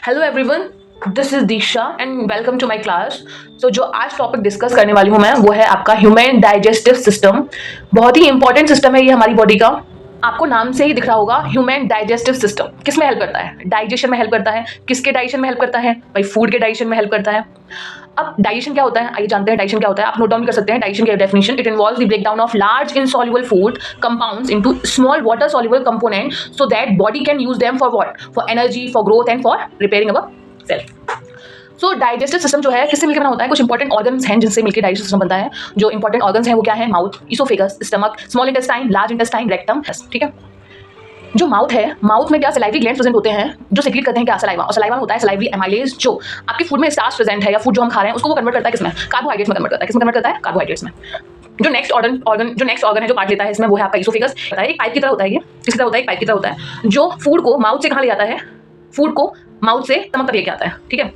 Hello everyone, this is Diksha and welcome to my class. तो जो आज टॉपिक डिस्कस करने वाली हूँ मैं वो है आपका ह्यूमन डाइजेस्टिव सिस्टम। बहुत ही इंपॉर्टेंट सिस्टम है ये हमारी बॉडी का। आपको नाम से ही दिख रहा होगा ह्यूमन डाइजेस्टिव सिस्टम। किस में हेल्प करता है? डाइजेशन में हेल्प करता है। किसके डाइजेशन में हेल्प करता है? भाई फूड के डाइजेशन में हेल्प करता है। अब डाइजेशन क्या होता है आइए जानते हैं। डाइजेशन क्या होता है आप नोट डाउन कर सकते हैं। डाइजेशन की definition: it involves the breakdown of large insoluble food compounds into small water soluble component so that body can use them for what? For energy, for growth and for repairing our self. So digestive system जो है किससे मिलकर बना होता है? कुछ important organs हैं जिनसे मिलकर डाइजेस्टिव सिस्टम बनता है। जो इंपॉर्टेंट ऑर्गन्स हैं वो क्या है? Mouth, oesophagus, stomach, small intestine, large intestine, rectum. ठीक है, जो माउथ है, माउथ में क्या सलाइवरी ग्लैंड्स प्रेजेंट होते हैं जो सिक्रीट करते हैं क्या? सलाइवा। और सलाइवा में होता है सलाइवरी एमाइलेज जो आपके फूड में स्टार्च प्रेजेंट है या फूड जो हम खा रहे हैं उसको वो कन्वर्ट करता है किसमें? कार्बोहाइड्रेट्स में कन्वर्ट करता है। किसमें कन्वर्ट करता है? कार्बोहाइड्रेट्स में। जो नेक्स्ट ऑर्गन है जो पार्ट लेता है इसमें वो है आपका इसोफेगस। एक पाइप की तरह होता है। ये किस तरह होता है? एक पाइप की तरह होता है जो फूड को माउथ से कहाँ ले जाता है? फूड को माउथ से स्टमक तक लेके आता है। ठीक है,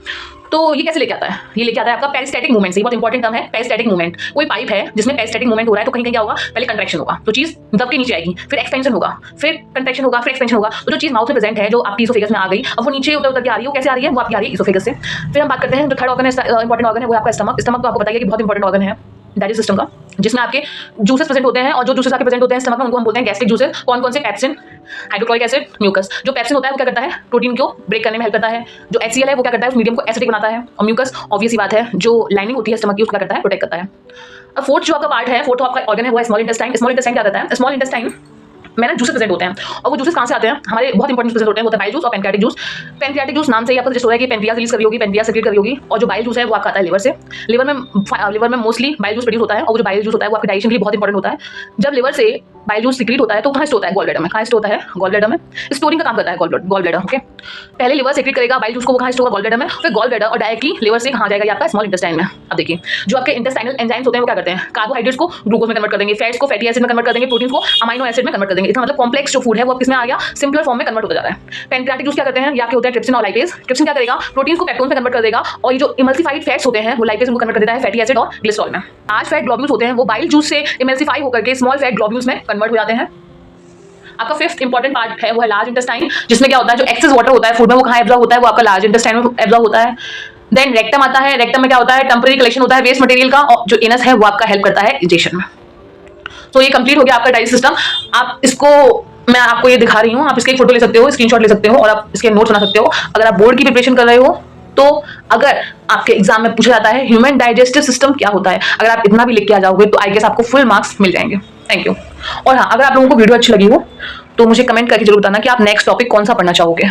तो ये कैसे लेके आता है? ये लेके आता है आपका पेरिस्टैटिक मूवमेंट से। बहुत इंपॉर्टेंट टर्म है पेरिस्टैटिक मूवमेंट। कोई पाइप है जिसमें पेरिस्टैटिक मूवमेंट हो रहा है तो कहीं क्या होगा? पहले कंट्रैक्शन होगा तो चीज दब के नीचे आएगी, फिर एक्सपेंशन होगा, फिर कंट्रैक्शन होगा, फिर एक्सपेंशन होगा। तो जो चीज माउथ में प्रेजेंट है जो आपकी इसोफेगस में आ गई अब वो नीचे उतर के आ रही है। वो कैसे आ रही है? वो आपकी आ रही है इसोफेगस से। फिर हम बात करते हैं जो थर्ड ऑर्गन है, इंपॉर्टेंट ऑर्गन है वो आपका स्टमक। स्टमक तो आपको बताइए कि बहुत इंपॉर्टेंट ऑर्गन है डाइजेस्ट सिस्टम का, जिसमें आपके जूसेस प्रेजेंट होते हैं और जो जूसेस आपके प्रेजेंट होते हैं स्टमक में उनको हम बोलते हैं गैस्ट्रिक जूसेस। कौन कौन से? Pepsin, hydrochloric acid, mucus. जो पेप्सिन होता है वो क्या करता है? प्रोटीन को ब्रेक करने में हेल्प करता है। जो HCl है वो क्या करता है? उस मीडियम को एसिडिक बनाता है। और म्यूकस ऑब्वियस ही बात है जो लाइनिंग होती है स्टमक की उसको क्या करता है? प्रोटेक्ट करता है। अब फोर्थ जो आपका पार्ट है, फोर्थ आपका ऑर्गन है वो है स्मॉल इंटेस्टाइन। स्मॉल इंटेस्टाइन क्या करता है? स्मॉल इंटेस्टाइन में ना जूसेस प्रेजेंट होते हैं और वो जूसेस कहाँ से आते हैं? हमारे बहुत इंपॉर्टेंट प्रेजेंट होते हैं वो है बाइल जूस और पेनक्रियाटिक जूस। पेनक्रियाटिक जूस नाम से ही आपको सजेस्ट हो रहा है कि पेनक्रियाज रिलीज करी होगी, पेनक्रियाज सेक्रेट करी होगी। और जो बाइल जूस है वो आपका आता है लिवर से। लिवर में मोस्टली बाइल जूस प्रोड्यूस होता है और वो जो बाइल जूस होता है वो आपके डाइजेशन के लिए बहुत इंपॉर्टेंट होता है। जब लिवर से बाइल जूस सीक्रेट होता है तो कहाँ स्टोर होता है? गॉल ब्लैडर में। कहाँ स्टोर होता है? गॉल ब्लैडर में। स्टोरिंग का काम करता है गॉल ब्लैडर। ओके, पहले लिवर सीक्रेट करेगा बाइल जूस को, वो कहाँ स्टोर होगा? गॉल ब्लैडर में। फिर गॉल ब्लैडर और डायरेक्टली लिवर से कहाँ जाएगा? आपका स्मॉल इंटेस्टाइन में। अब देखिए जो आपके इंटेस्टाइनल एंजाइम्स होते हैं वो क्या करते हैं? कार्बोहाइड्रेट्स को ग्लूकोज में कन्वर्ट कर देंगे, फैट्स को फैटी एसिड में कन्वर्ट कर देंगे, प्रोटीन को अमाइनो एसिड में कन्वर्ट कर देंगे। इसका मतलब कॉम्प्लेक्स जो फूड है वो किसमें आ गया? सिंपलर फॉर्म में कन्वर्ट होता जा रहा है। पेनक्रियाटिक जूस क्या करते हैं? या क्या होता है? ट्रिप्सिन और लाइपेज। ट्रिप्सिन क्या करेगा? प्रोटीन को पेप्टोन में कन्वर्ट कर देगा और ये जो इमल्सिफाइड फैट्स होते हैं वो लाइपेज में कन्वर्ट कर देता है फैटी एसिड और ग्लिसरॉल में। लार्ज फैट ग्लोब्यूल्स होते हैं वो बाइल जूस से इमल्सिफाई होकर के स्मॉल फैट ग्लोब्यूल्स में कन्वर्ट हो जाते हैं। आपका फिफ्थ इंपॉर्टेंट पार्ट है वो है लार्ज इंटेस्टाइन, जिसमें क्या होता है? जो एक्सेस वाटर होता है फूड में वो कहाँ एब्जॉर्ब होता है? वो आपका लार्ज इंटेस्टाइन में एब्जॉर्ब होता है। देन रेक्टम आता है। रेक्टम में क्या होता है? टेम्पररी कलेक्शन होता है वेस्ट मटेरियल का। और जो एनस है वो आपका हेल्प करता है डाइजेशन में। तो ये कंप्लीट हो गया आपका डाइजेस्ट सिस्टम। आप इसको मैं आपको ये दिखा रही हूँ, आप इसके एक फोटो ले सकते हो, स्क्रीनशॉट ले सकते हो और आप इसके नोट्स बना सकते हो। अगर आप बोर्ड की प्रिपरेशन कर रहे हो तो अगर आपके एग्जाम में पूछा जाता है ह्यूमन डाइजेस्टिव सिस्टम क्या होता है, अगर आप इतना भी लिख के आ जाओगे तो आई गेस आपको फुल मार्क्स मिल जाएंगे। Thank you. और हाँ, अगर आप लोगों को वीडियो अच्छी लगी हो तो मुझे कमेंट करके जरूर बताना कि आप नेक्स्ट टॉपिक कौन सा पढ़ना चाहोगे।